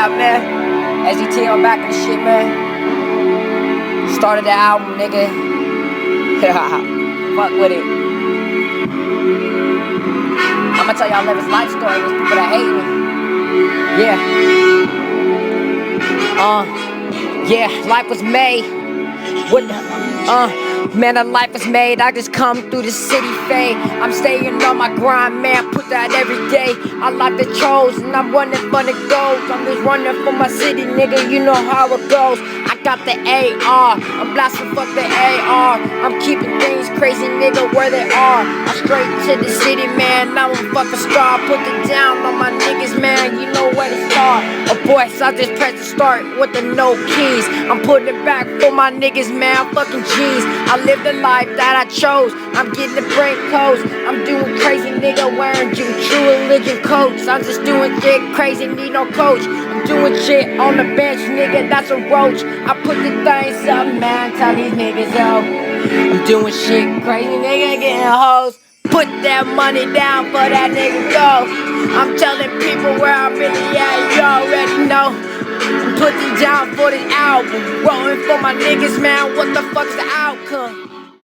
Yeah, man. SDT on back of the shit, man. Started the album, nigga. Fuck with it. I'ma tell y'all Levis' life story. There's people that hate me. Yeah, life was made. What the, man, a life is made. I just come through the city fade. I'm staying on my grind, man, put that every day. I like the trolls and I'm running for the goals. I'm just running for my city, nigga, you know how it goes. I got the AR, I'm blasting fuck the AR. I'm keeping things crazy, nigga, where they are. I'm straight to the city, man, now I'm fucking star. Put it down on my niggas, man, you know where to start. Oh boy, so I just press the start with the no keys. I'm putting it back for my niggas, man, I'm fucking G's. I live the life that I chose. I'm getting the brain codes. I'm doing crazy, nigga, wearing true religion coats. I'm just doing shit crazy, need no coach. I'm doing shit on the bench, nigga, that's a roach. I put the things up, man, tell these niggas, yo. I'm doing shit crazy, nigga, getting hoes. Put that money down for that nigga go. I'm telling people where I'm really at, you already know. Put it down for this album. Rolling for my niggas, man, what the fuck's the outcome?